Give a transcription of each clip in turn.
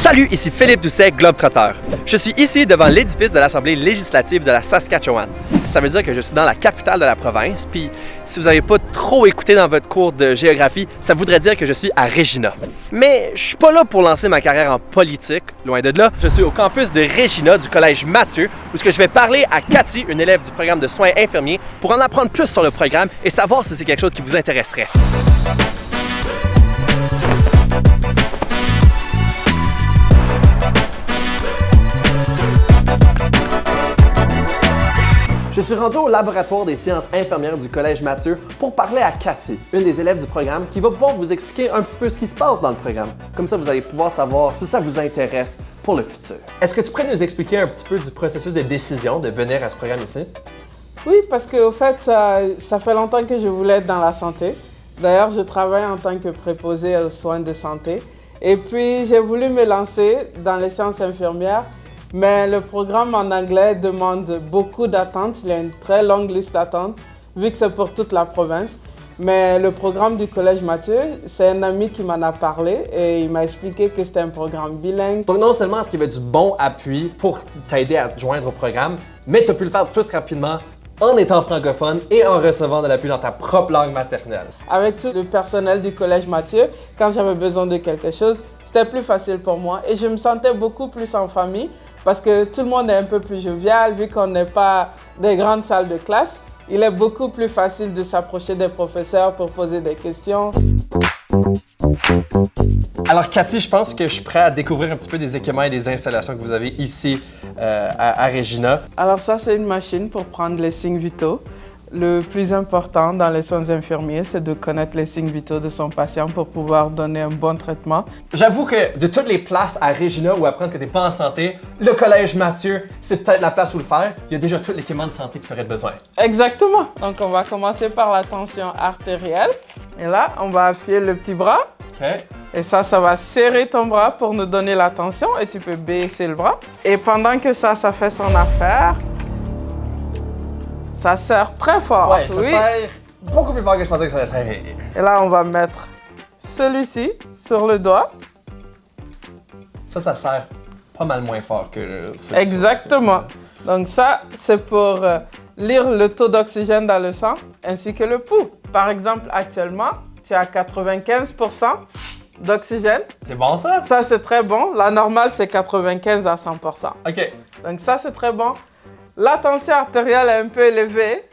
Salut, ici Philippe Doucet, Globetrotter. Je suis ici devant l'édifice de l'Assemblée législative de la Saskatchewan. Ça veut dire que je suis dans la capitale de la province, puis si vous n'avez pas trop écouté dans votre cours de géographie, ça voudrait dire que je suis à Regina. Mais je suis pas là pour lancer ma carrière en politique, loin de là. Je suis au campus de Regina du collège Mathieu, où je vais parler à Cathy, une élève du programme de soins infirmiers, pour en apprendre plus sur le programme et savoir si c'est quelque chose qui vous intéresserait. Je suis rendu au laboratoire des sciences infirmières du Collège Mathieu pour parler à Cathy, une des élèves du programme, qui va pouvoir vous expliquer un petit peu ce qui se passe dans le programme. Comme ça, vous allez pouvoir savoir si ça vous intéresse pour le futur. Est-ce que tu pourrais nous expliquer un petit peu du processus de décision de venir à ce programme ici? Oui, parce qu'au fait, ça fait longtemps que je voulais être dans la santé. D'ailleurs, je travaille en tant que préposé aux soins de santé. Et puis, j'ai voulu me lancer dans les sciences infirmières. Mais le programme en anglais demande beaucoup d'attentes. Il y a une très longue liste d'attentes, vu que c'est pour toute la province. Mais le programme du Collège Mathieu, c'est un ami qui m'en a parlé et il m'a expliqué que c'était un programme bilingue. Donc non seulement est-ce qu'il y avait du bon appui pour t'aider à te joindre au programme, mais tu as pu le faire plus rapidement en étant francophone et en recevant de l'appui dans ta propre langue maternelle. Avec tout le personnel du Collège Mathieu, quand j'avais besoin de quelque chose, c'était plus facile pour moi et je me sentais beaucoup plus en famille. Parce que tout le monde est un peu plus jovial, vu qu'on n'est pas des grandes salles de classe. Il est beaucoup plus facile de s'approcher des professeurs pour poser des questions. Alors Cathy, je pense que je suis prêt à découvrir un petit peu des équipements et des installations que vous avez ici à Regina. Alors ça, c'est une machine pour prendre les signes vitaux. Le plus important dans les soins infirmiers, c'est de connaître les signes vitaux de son patient pour pouvoir donner un bon traitement. J'avoue que de toutes les places à Regina où apprendre que tu n'es pas en santé, le Collège Mathieu, c'est peut-être la place où le faire. Il y a déjà tout l'équipement de santé que tu aurais besoin. Exactement. Donc on va commencer par la tension artérielle. Et là, on va appuyer le petit bras. OK. Et ça va serrer ton bras pour nous donner la tension et tu peux baisser le bras. Et pendant que ça fait son affaire, ça serre très fort. Ouais, ça serre beaucoup plus fort que je pensais que ça allait serrer. Et là, on va mettre celui-ci sur le doigt. Ça serre pas mal moins fort que ça. Exactement. Donc ça, c'est pour lire le taux d'oxygène dans le sang ainsi que le pouls. Par exemple, actuellement, tu as 95% d'oxygène. C'est bon ça? Ça, c'est très bon. La normale, c'est 95 à 100%. OK. Donc ça, c'est très bon. La tension artérielle est un peu élevée.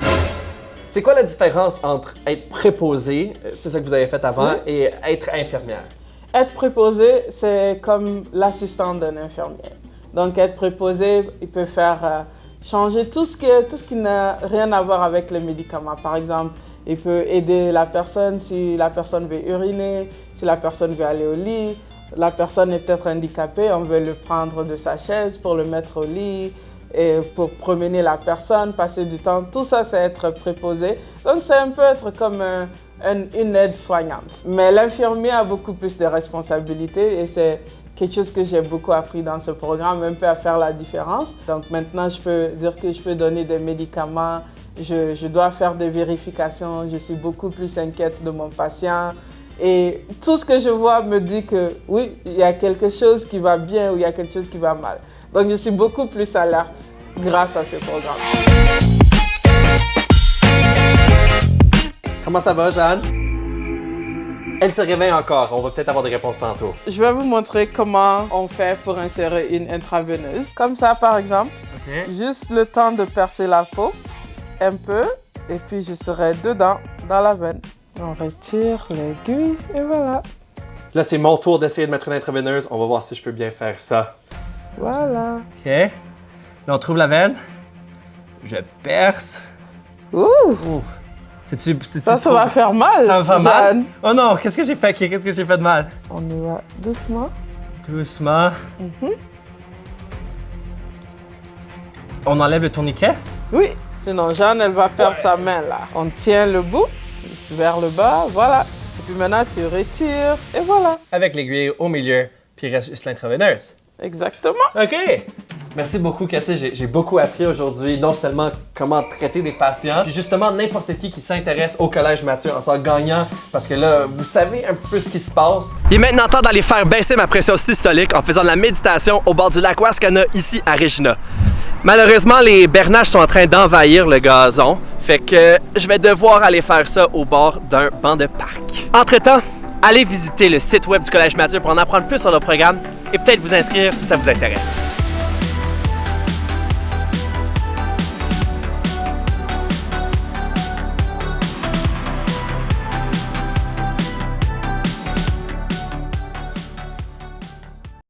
C'est quoi la différence entre être préposé, c'est ça que vous avez fait avant, Oui. et être infirmière? Être préposé, c'est comme l'assistant d'un infirmier. Donc être préposé, il peut faire changer tout ce qui n'a rien à voir avec les médicaments. Par exemple, il peut aider la personne si la personne veut uriner, si la personne veut aller au lit. La personne est peut-être handicapée, on veut le prendre de sa chaise pour le mettre au lit. Et pour promener la personne, passer du temps, tout ça, c'est être préposé. Donc, c'est un peu être comme une aide soignante. Mais l'infirmier a beaucoup plus de responsabilités et c'est quelque chose que j'ai beaucoup appris dans ce programme, un peu à faire la différence. Donc, maintenant, je peux dire que je peux donner des médicaments, je dois faire des vérifications, je suis beaucoup plus inquiète de mon patient. Et tout ce que je vois me dit que oui, il y a quelque chose qui va bien ou il y a quelque chose qui va mal. Donc, je suis beaucoup plus alerte grâce à ce programme. Comment ça va, Jeanne? Elle se réveille encore. On va peut-être avoir des réponses tantôt. Je vais vous montrer comment on fait pour insérer une intraveineuse. Comme ça, par exemple. OK. Juste le temps de percer la peau, un peu, et puis je serai dedans, dans la veine. On retire l'aiguille et voilà. Là, c'est mon tour d'essayer de mettre une intraveineuse. On va voir si je peux bien faire ça. Voilà. OK. Là, on trouve la veine. Je perce. Ouh! Ça va faire mal. Ça va faire mal? Jeanne. Oh non, qu'est-ce que j'ai fait? Qu'est-ce que j'ai fait de mal? On y va doucement. Doucement. On enlève le tourniquet? Oui, sinon Jeanne, elle va perdre sa main là. On tient le bout vers le bas, voilà. Et puis maintenant, tu retires et voilà. Avec l'aiguille au milieu, puis il reste juste l'intraveineuse. Exactement. OK. Merci beaucoup, Cathy. J'ai beaucoup appris aujourd'hui, non seulement comment traiter des patients, puis justement n'importe qui s'intéresse au Collège Mathieu en sort gagnant, parce que là, vous savez un petit peu ce qui se passe. Il est maintenant temps d'aller faire baisser ma pression systolique en faisant de la méditation au bord du lac Wascana, ici à Regina. Malheureusement, les bernaches sont en train d'envahir le gazon, fait que je vais devoir aller faire ça au bord d'un banc de parc. Entre-temps, allez visiter le site web du Collège Mathieu pour en apprendre plus sur le programme et peut-être vous inscrire si ça vous intéresse.